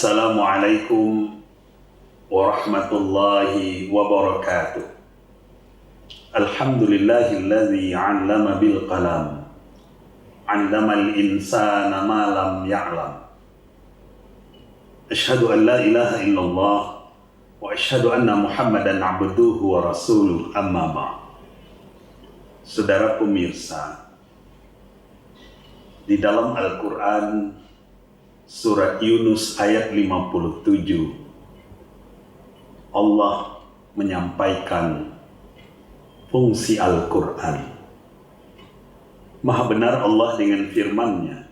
Assalamualaikum warahmatullahi wabarakatuh. Alhamdulillahilladzi 'allama bil qalam, 'allamal insana ma lam ya'lam. Asyhadu an la ilaha illallah wa asyhadu anna Muhammadan 'abduhu wa rasuluh, amma ba'd. Saudara pemirsa, di dalam Al-Qur'an Surat Yunus ayat 57, Allah menyampaikan fungsi Al-Quran. Maha benar Allah dengan firman-Nya.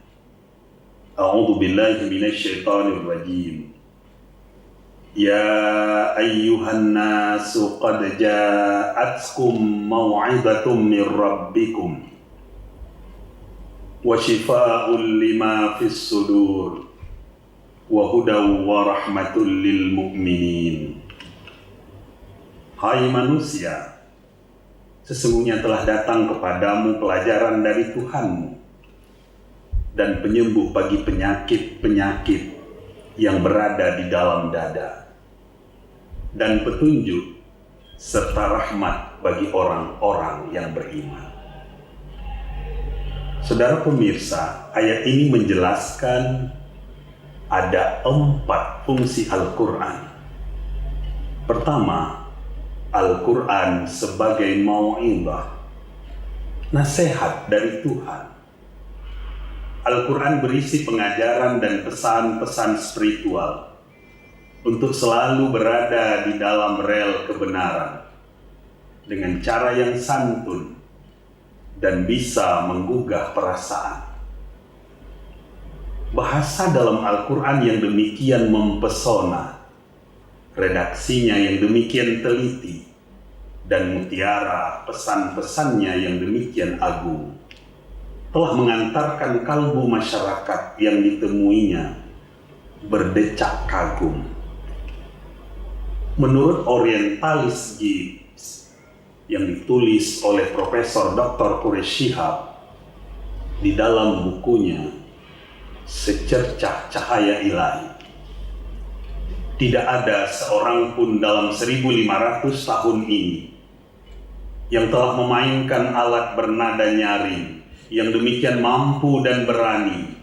A'udzu billahi minasyaitonir rajim. Ya ayyuhan nasu qad ja'atkum mau'izatum mir rabbikum wa shifaa'un lima fis sudur wa hudaw wa rahmatul lil mu'minin. Hai manusia, sesungguhnya telah datang kepadamu pelajaran dari Tuhanmu dan penyembuh bagi penyakit-penyakit yang berada di dalam dada, dan petunjuk serta rahmat bagi orang-orang yang beriman. Saudara pemirsa, ayat ini menjelaskan ada 4 fungsi Al-Quran. Pertama, Al-Quran sebagai mau'izah, nasihat dari Tuhan. Al-Quran berisi pengajaran dan pesan-pesan spiritual untuk selalu berada di dalam rel kebenaran dengan cara yang santun dan bisa menggugah perasaan. Bahasa dalam Al-Quran yang demikian mempesona, redaksinya yang demikian teliti, dan mutiara pesan-pesannya yang demikian agung, telah mengantarkan kalbu masyarakat yang ditemuinya berdecak kagum. Menurut orientalis Gibbs yang ditulis oleh Profesor Dr. Quraish Shihab di dalam bukunya Secercah Cahaya Ilahi, tidak ada seorang pun dalam 1500 tahun ini yang telah memainkan alat bernada nyaring yang demikian mampu dan berani,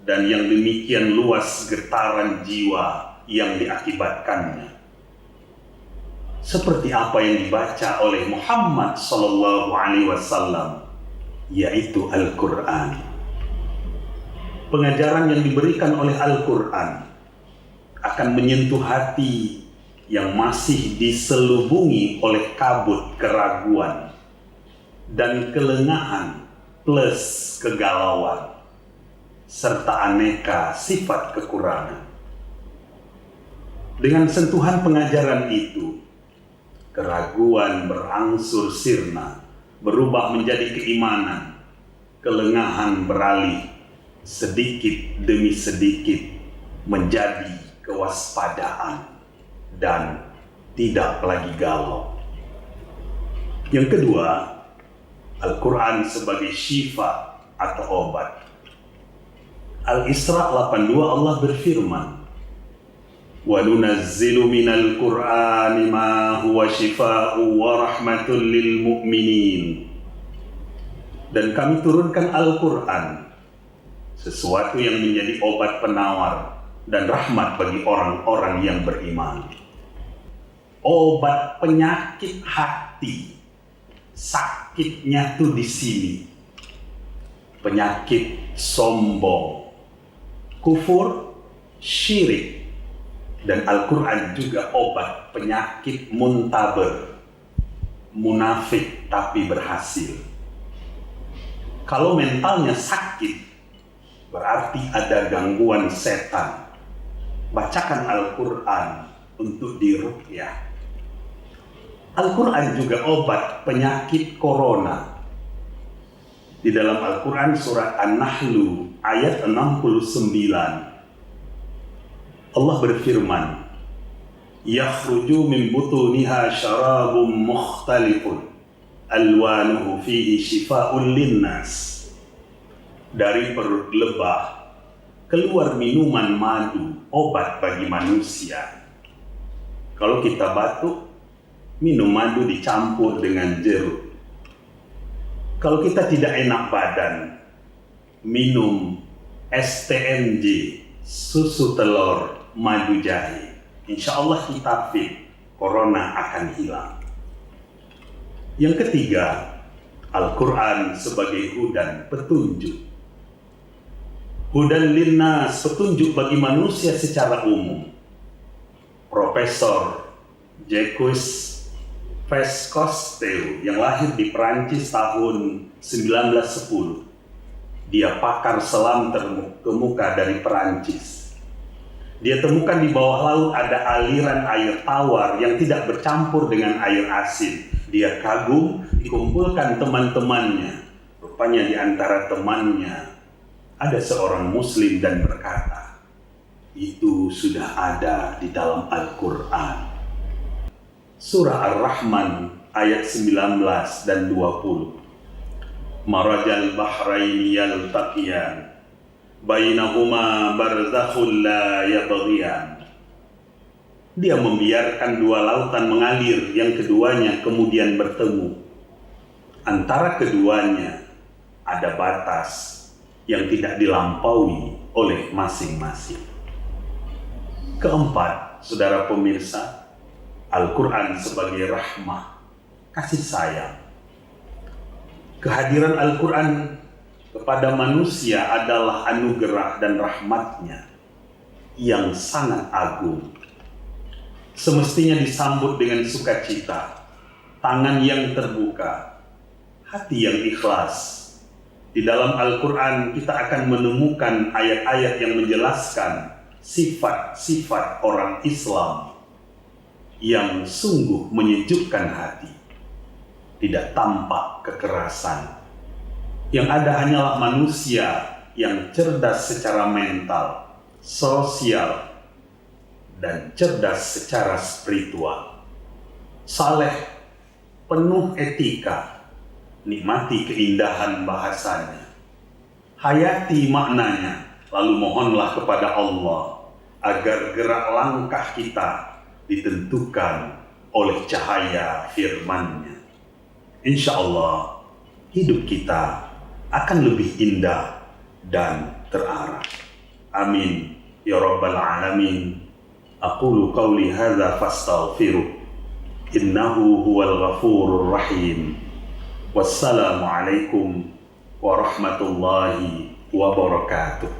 dan yang demikian luas getaran jiwa yang diakibatkannya, seperti apa yang dibaca oleh Muhammad SAW, yaitu Al-Quran. Pengajaran yang diberikan oleh Al-Quran akan menyentuh hati yang masih diselubungi oleh kabut keraguan dan kelengahan plus kegalauan serta aneka sifat kekurangan. Dengan sentuhan pengajaran itu, keraguan berangsur sirna, berubah menjadi keimanan, kelengahan beralih sedikit demi sedikit menjadi kewaspadaan dan tidak lagi galau. Yang kedua, Al-Quran sebagai syifa atau obat. Al-Isra 82 Allah berfirman, wa nunazzilu minal Qur'ani ma huwa shifaa'u wa rahmatul lil mu'minin. Dan kami turunkan Al-Quran, sesuatu yang menjadi obat penawar dan rahmat bagi orang-orang yang beriman. Obat penyakit hati, sakitnya tuh di sini. Penyakit sombong, kufur, syirik. Dan Al-Quran juga obat penyakit muntaber, munafik tapi berhasil. Kalau mentalnya sakit, berarti ada gangguan setan. Bacakan Al-Quran untuk diruqyah. Al-Quran juga obat penyakit corona. Di dalam Al-Quran surat An-Nahl ayat 69, Allah berfirman, yakhruju min butuniha syarabun mukhtalifun alwanuhu fihi shifaa'un linnas. Dari perut lebah keluar minuman madu, obat bagi manusia. Kalau kita batuk, minum madu dicampur dengan jeruk. Kalau kita tidak enak badan, minum STNJ, susu telur, madu jahe. Insya Allah kita fit, corona akan hilang. Yang ketiga, Al-Quran sebagai hudan, petunjuk. Hudan linnas, petunjuk bagi manusia secara umum. Profesor Jacques Voscoste yang lahir di Perancis tahun 1910. Dia pakar selam terkemuka dari Perancis. Dia temukan di bawah laut ada aliran air tawar yang tidak bercampur dengan air asin. Dia kagum, dikumpulkan teman-temannya. Rupanya di antara temannya ada seorang muslim dan berkata, itu sudah ada di dalam Al-Quran. Surah Ar-Rahman ayat 19 dan 20. Marajal bahraini yaltaqiyan bainahuma barzakhul la yabghiyan. Dia membiarkan dua lautan mengalir, yang keduanya kemudian bertemu. Antara keduanya ada batas yang tidak dilampaui oleh masing-masing. Keempat, saudara pemirsa, Al-Quran sebagai rahmah, kasih sayang. Kehadiran Al-Quran kepada manusia adalah anugerah dan rahmatnya yang sangat agung. Semestinya disambut dengan sukacita, tangan yang terbuka, hati yang ikhlas. Di dalam Al-Quran kita akan menemukan ayat-ayat yang menjelaskan sifat-sifat orang Islam yang sungguh menyejukkan hati. Tidak tampak kekerasan. Yang ada hanyalah manusia yang cerdas secara mental, sosial, dan cerdas secara spiritual. Saleh, penuh etika, nikmati keindahan bahasanya, hayati maknanya, lalu mohonlah kepada Allah agar gerak langkah kita ditentukan oleh cahaya firman-Nya. Insya Allah hidup kita akan lebih indah dan terarah. Amin ya rabbal alamin. Aqulu qawli hadza fastaghfiruh, innahu huwal ghafurur rahim. Wassalamu alaikum warahmatullahi wabarakatuh.